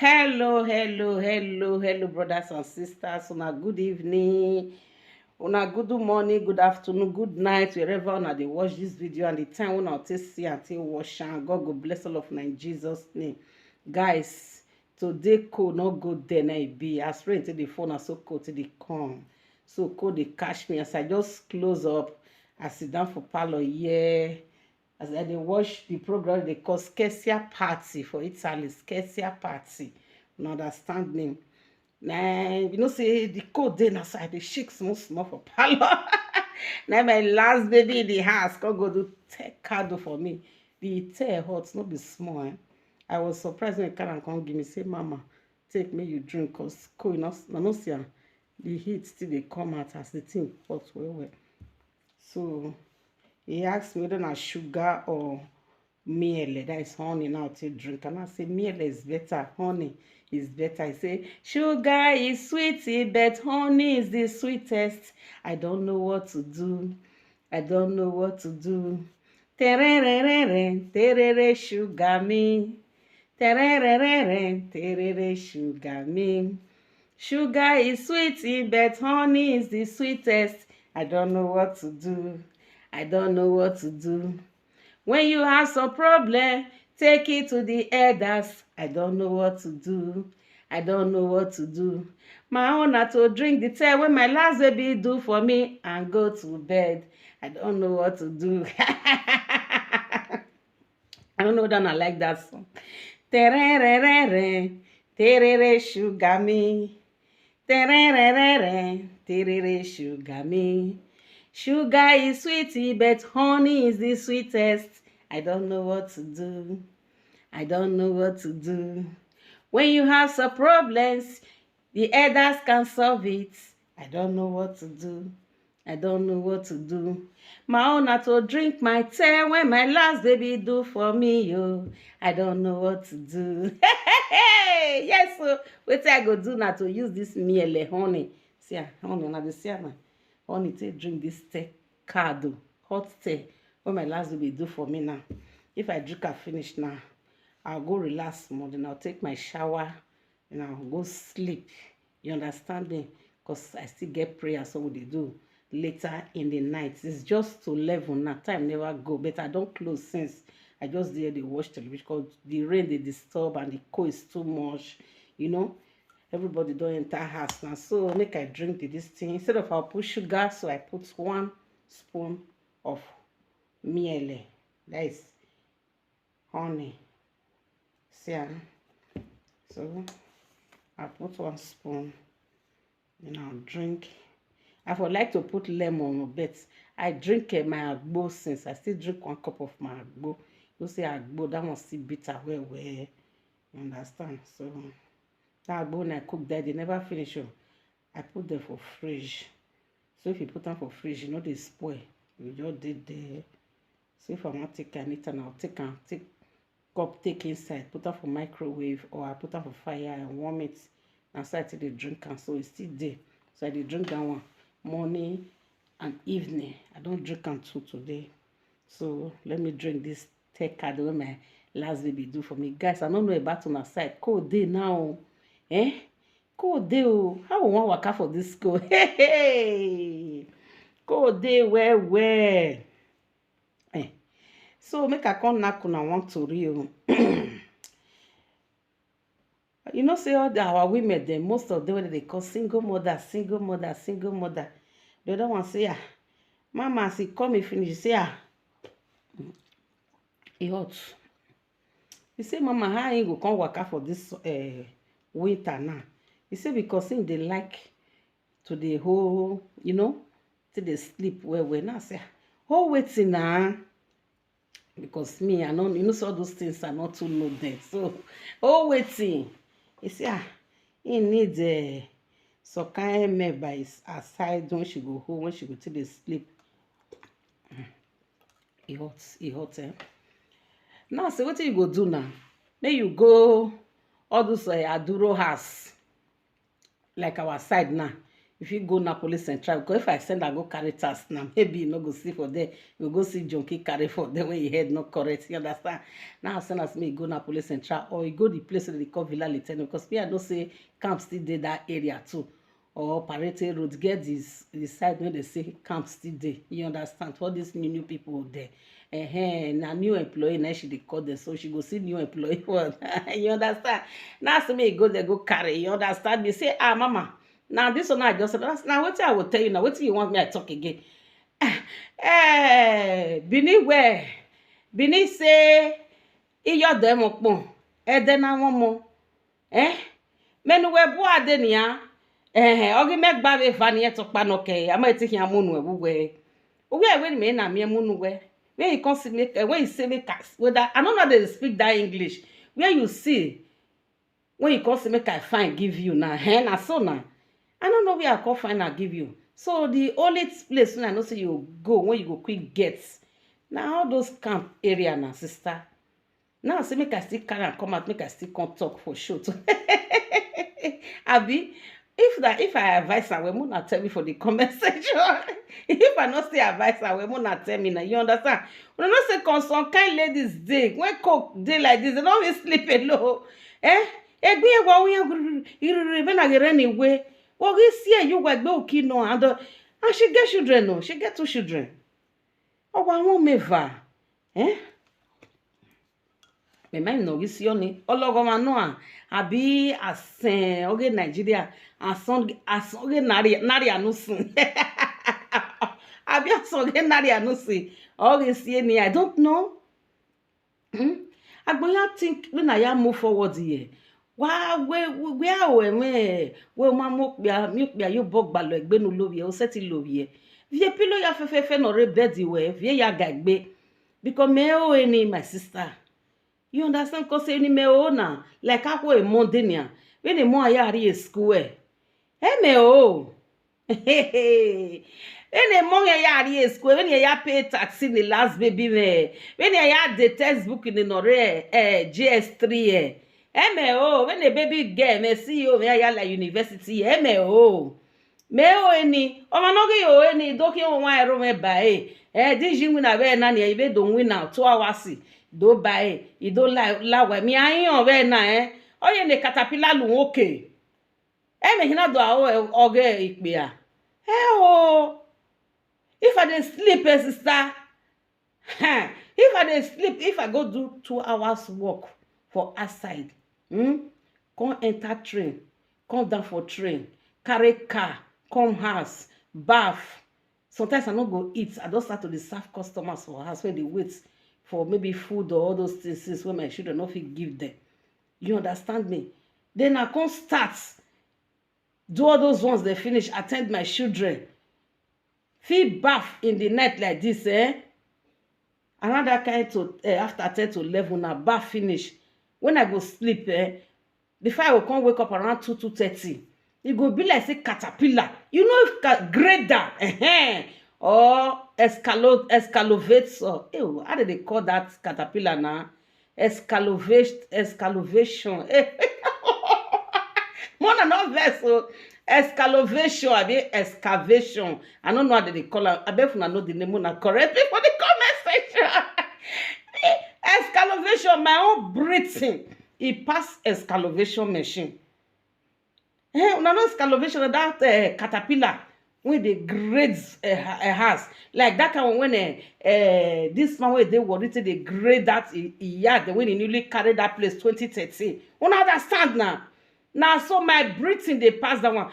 Hello, brothers and sisters. Una good evening, una good morning, good afternoon, good night, wherever una dey watch this video and the time una take see and take watch am. God go bless all of una in Jesus' name. Guys, today cold no go there na e be. As rain take dey fall, na so cold take dey come. So cold dey catch me as I just close up. I sit down for parlor here. As I dey watch the program they call Scherzer Party for Italy. Scherzer Party. You understand me? Nah, you know, say the cold day na so I dey shake small for parlor. Now my last baby in the house come go do take candle for me. The tea hot, not be small. I was surprised when Karen come give me say, Mama, take me you drink cause cold. No see am. The heat still dey come out as the thing hot well. So he asked me whether na sugar or miele, that is honey now to drink. And I say miele is better, honey is better. He say sugar is sweet, but honey is the sweetest. I don't know what to do. I don't know what to do. Tererere, terere sugar me. Tererere, terere sugar me. Sugar is sweet, but honey is the sweetest. I don't know what to do. I don't know what to do. When you have some problem, take it to the elders. I don't know what to do. I don't know what to do. My own na to drink the tea when my last baby do for me and go to bed. I don't know what to do. I don't know that I like that song. Tererere, terere sugar me. Tererere, terere sugar me. Sugar is sweet, but honey is the sweetest. I don't know what to do. I don't know what to do. When you have some problems, the elders can solve it. I don't know what to do. I don't know what to do. My own na to drink my tea when my last baby do for me, yo. I don't know what to do. Yes, so wetin I go do na to use this miele honey. See, honey, na the see am. Honey, take drink this tea card, hot tea, when my last baby do for me now. If I drink and finish now, I'll go relax more, then I'll take my shower, and I'll go sleep. You understand me? Because I still get prayer, so what they do later in the night. It's just to 11 now. Time never go, but I don't close since I just there they watch television because the rain they disturb and the cold is too much, you know. Everybody don't enter house now, so make I drink this thing. Instead of I'll put sugar, so I put 1 spoon of miele, that is honey. See, so I put 1 spoon, and I'll drink. I would like to put lemon, but I drink my agbo since I still drink 1 cup of my agbo. You see agbo, that one still bitter well. You understand? So that agbo when I cook that they never finish. I put them for fridge. So if you put them for fridge, you know they spoil. You just did there. So if I want to take anything, I'll take cup, take inside, put them for microwave, or I put them for fire and warm it. And so I take the drink, and so it's still there. So I did drink that one morning and evening. I don't drink them too today. So let me drink this tea card when my last baby do for me. Guys, I don't know about on our side. Cold day now. Cold day. How we want waka for this cold? Hey. Cold day well. So make I come knack una one tori o. You know, say all our women, them, most of them, they call single mother. The other one say, Mama, as he come, he finish, say, he hot. He say, Mama, how you go come waka for this winter now? He say, because him they like to the whole, you know, till they sleep well. Now say, oh, waiting now. Because me, I know, you know, so all those things are not too loaded. So, oh, waiting. He say, he needs some kind of milk by his side when she go home, when she go till they sleep. He hot. Now, say, what you go do now? May you go all those Aduro house, like our side now. if you go na police central, because if I send her go carry task now, maybe you no go see for there, you go see junkie carry for there when your head not correct, you understand? Now send as me go na police central, or you go the place where they call Villa Lieutenant, because me I don't say camp still dey that area too, or Parete Road, get this side where they say camp still dey, you understand? All these new people there. Na new employee na she dey call them, so she go see new employee one. You understand? Now say me go there go carry, you understand? Me say, ah mama, now this one I just said, now what I will tell you now, what you want me I talk again? Bini where? Bini say, iyo dem opon, ede na won mo. Menu we bu ade ni ya. Ogi megba we vani e to panoke, ama eti ki amunu e wuwe. Uwe me na me munu we. When you come see me, when you see me, whether I don't know they speak that English. Where you see, when you come see me, I find give you now. Na so now. I don't know where I come find and give you. So the only place when I know say you go when you go quick get. Now all those camp area now, sister. Now say make I still carry and come out, make I still come talk for sure. Abi, if I advise her, we will not tell me for the comment section. If I not say advise her, we will not tell me now. You understand? We not say some kind ladies day when cook day like this, they don't even sleep alone. Egbe wa we when I get anyway. Well, we see you work go kino and she get children no. She get 2 children. Oh, I won't me va. Me mind no gisi oni. Ologo ma no a abi asen oge Nigeria ason oge nari anusun. Abi ason oge nari anusun. Oge see ni I don't know. Agboya think when I move forward here. Wa we are we ma mo pia yo bog balo egbe nu lowie o seti lowie. Vie pilo ya fefe no re bedi we vie ya gagbe. Because me o any my sister. You understand? Because any me o na like akwo e mondenia. When the mo ya ri school e. Me o. When the mo ya ri school when ya pay taxi the last baby me. When ya the textbook in the nore GS3 MO when the baby girl me see you me ya la university MO me o eni o ma no ge o eni do ki o wa ero me ba di ji win abe na ni e be do win now 2 hours do ba e do la wa mi ayan be na o ye ne caterpillar lu oke me hina do o ge ipe a o if I dey sleep sister if I dey sleep if I go do 2 hours work for outside come enter train, come down for train, carry car, come house, bath. Sometimes I no go eat. I don't start to serve customers for house where they wait for maybe food or all those things where my children no fit give them. You understand me? Then I come start do all those ones they finish, attend my children. Fit bath in the night like this, around that kind to after 10 to 11 now bath finish. When I go sleep, before I will come wake up around 2:30, it go be like say caterpillar. You know if grader, or escalavates, or how do they call that caterpillar now? Escalavation. More than no vessel. Escalavation, I mean excavation. I don't know how they call it. I bet if I know the name, not correct me for the comment section. Excavation, my own breathing, it pass excavation machine. No excavation that caterpillar when they grade a house like that kind when this man where they worry they grade that yard when they newly carry that place 2013. You understand now? Now so my breathing they pass that one.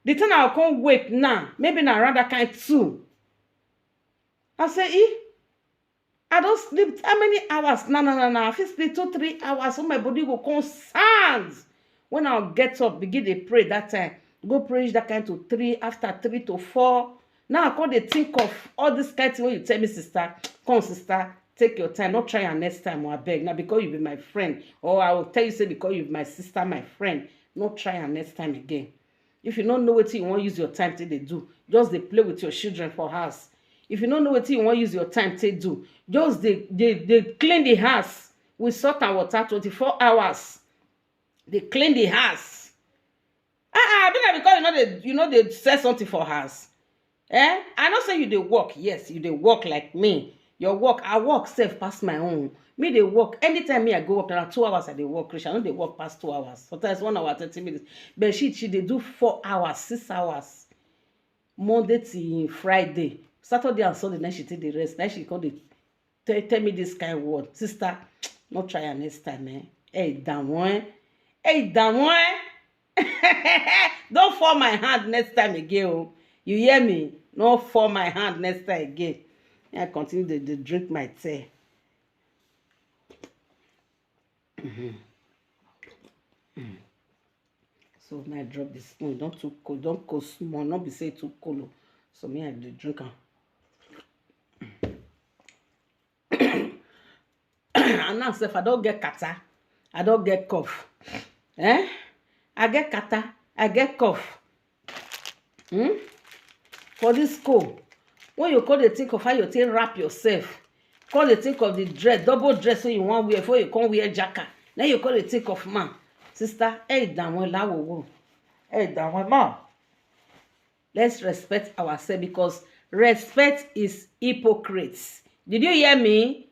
The time I come wake now, maybe now around that kind 2. I say, I don't sleep how many hours? No. I feel sleep 2-3 hours, so my body will come sound. When I'll get up, begin to pray that time. Go pray that kind to 3, after 3 to 4. Now I come to think of all this kind of thing when you tell me, sister, come sister, take your time. Not try and next time or I beg. Now because you be my friend, or I will tell you say because you be my sister, my friend. Not try and next time again. If you don't know what you want to use your time till they do, just they play with your children for house. If you don't know what you want to use your time till do, just they clean the house with salt and water 24 hours. They clean the house. I be like, because they sell something for house. I don't say you dey work. Yes, you dey work like me. Your work, I work safe past my own. Me dey work. Anytime me I go up, there are 2 hours I dey work. Christian, I no dey work past 2 hours. Sometimes 1 hour 30 minutes. But she dey do 4 hours, 6 hours. Monday to Friday. Saturday and Sunday, then she take the rest. Then she come dey tell me this kind of word. Sister, not try her next time, eh? Hey, damn one. Hey, damn one. Don't fall my hand next time again, oh. You hear me? No fall my hand next time again. I continue to drink my tea. So now I drop this spoon. Don't too cold. Don't go small. Not be say too cold. So me I drink am. And now if I don't get kata, I don't get cough. I get kata, I get cough. For this cold, when you call the think of how you take wrap yourself, call the think of the dress, double dress when you want wear before you come wear jacket. Then you call the think of man. Sister, hey, damn well, la wo. Hey, damn well, man. Let's respect ourselves because respect is hypocrites. Did you hear me?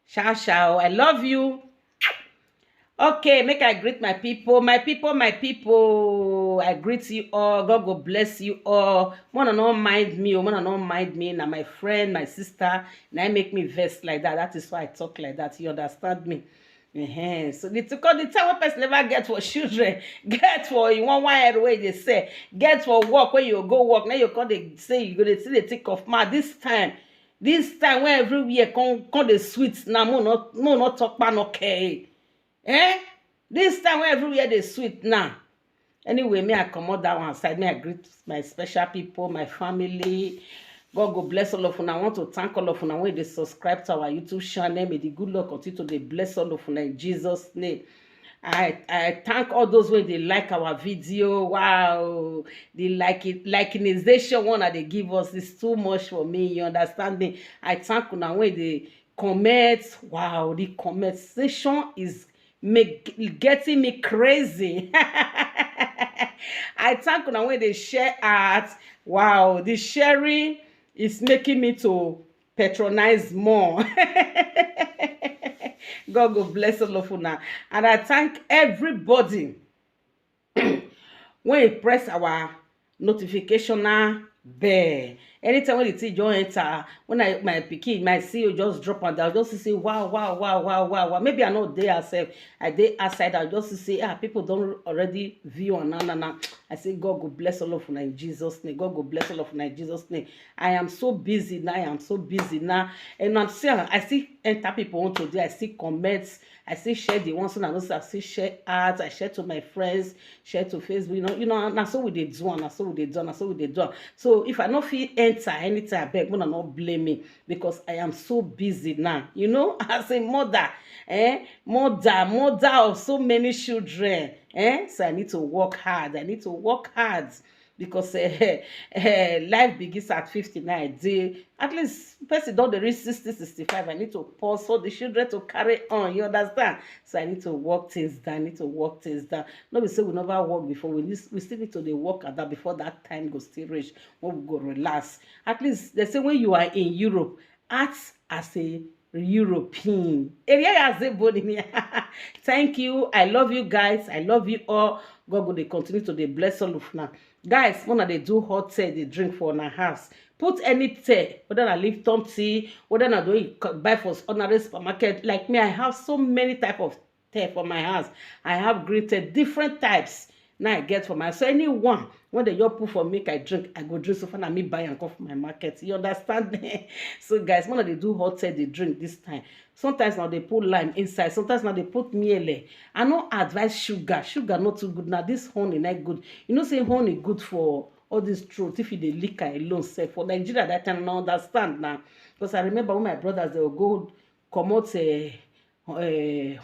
Ciao. I love you. Okay, make I greet my people. My people. I greet you all. God go bless you all. Wanna not mind me. Now my friend, my sister. Now make me vex like that. That is why I talk like that. You understand me? So the time one person never get for children, get for you one way they say, get for work when you go work. Now you call they say you go to see the tick of man. This time when everywhere come the sweets now, more not talk about okay. This time when everywhere they sweet now. Anyway, me I come out that one side. Me I greet my special people, my family. God go bless all of you. I want to thank all of you when they subscribe to our YouTube channel. May the good Lord continue to bless all of you in Jesus' name. I thank all those when they like our video. Wow, the likenization one that they give us is too much for me. You understand me? I thank you now when they comment. Wow, the comment section is getting me crazy. I thank you now when they share art. Wow, the sharing is making me to patronize more. God go bless all of you now. And I thank everybody when you press our notification bell. Anytime when the thing just enter, when my pikin, my CEO just drop and I'll just say, wow. Maybe I know they ourselves. I dey outside, I'll just say, people don't already view on na. I say, God go bless all of you in Jesus' name. God go bless all of you in Jesus' name. I am so busy now. And I'm saying, I see enter people on today. I see comments. I see share the ones I know. I see share ads. I share to my friends. Share to Facebook. You know. Now so we dey do. So if I not feel enter anytime, I beg, when I not blame me because I am so busy now. You know, as a mother, mother of so many children. So I need to work hard. Because life begins at 59. At least person don't reach 60, 65. I need to pause for the children to carry on. You understand? So I need to work things down. No, we say we never work before. We still need to work at that before that time go still reach when we go relax. At least they say when you are in Europe, act as a European. Thank you. I love you guys. I love you all. God will continue to bless all of now. Guys, when they do hot tea, they drink for our house. Put any tea, whether I Lipton tea, whether I do buy for ordinary supermarket. Like me, I have so many type of tea for my house. I have green tea, different types. Now I get for my so anyone when they just put for make I drink, I go drink so far and me buy and come from my market. You understand? So guys, when they do hot tea, they drink this time. Sometimes now they put lime inside. Sometimes now they put miele. I no advise sugar. Sugar not too good. Now this honey not good. You know say honey good for all this throat. If you dey liquor alone, say for Nigeria that time I understand now. Because I remember when my brothers they will go come out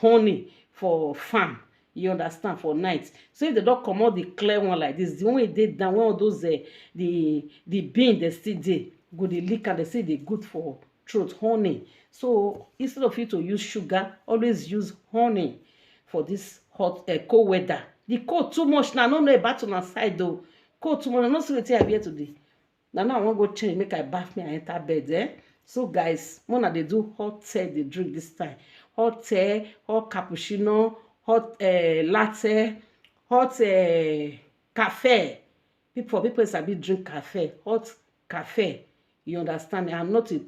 honey for farm. You understand, for night. So if they don't come out the clear one like this, the only they down one of those the bean they still dey go the liquor they say they good for throat, honey. So instead of you to use sugar, always use honey for this hot cold weather. The cold too much now. I don't know about on our side though. Cold too much. I no see wetin I wear today. Now I wan go change, make I bath me and enter bed. So guys, una dey do hot tea dey drink this time. Hot tea, hot cappuccino, hot latte, hot cafe. People sabi drink cafe, hot cafe. You understand? I'm not too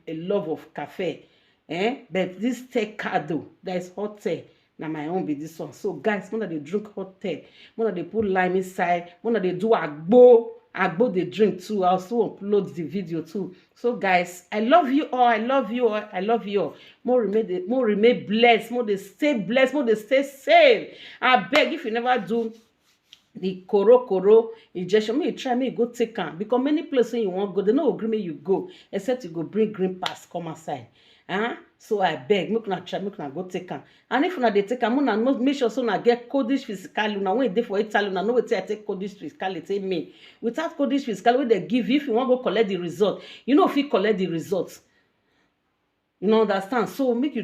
a love of cafe. But this tea cado, that is hot tea. Na my own be this one. So guys, when they drink hot tea, when they put lime inside, when they do agbo they drink too. I also upload the video too. So guys, I love you all. I love you all. I love you all. More remain blessed. More they stay blessed. More they stay safe. I beg, if you never do the koro injection, may you try, may you go take am, because many places you wan go, they no agree make you go except you go bring green pass come outside. So I beg, make una try, make una go take am. And if una dey take am, una make sure so una get codice fiscale. Una when you dey for Italy, una know wetin I take codice fiscale take mean. Without codice fiscale wey they give you, if you wan go collect the result, you no fit collect the result. You know, understand? So make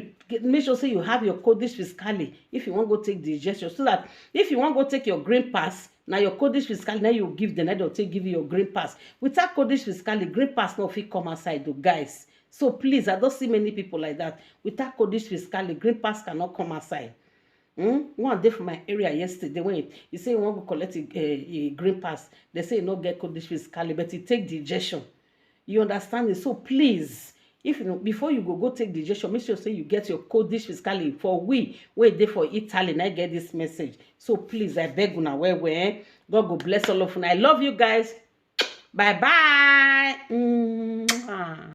sure say you have your codice fiscale if you want go take the injection, so that if you want go take your green pass, now your codice fiscale, now you give them, now they'll give you your green pass. Without codice fiscale, green pass no fit come outside though, guys. So please, I don't see many people like that. Without codice fiscale, green pass cannot come outside. One day from my area yesterday, when you say you want to collect a green pass, they say you no get codice fiscale, but you take the injection. You understand it? So please, if you know, before you go take the injection, make sure say you get your codice fiscale. For we dey for Italy, and I get this message. So please, I beg una well. God go bless all of you. I love you guys. Bye bye.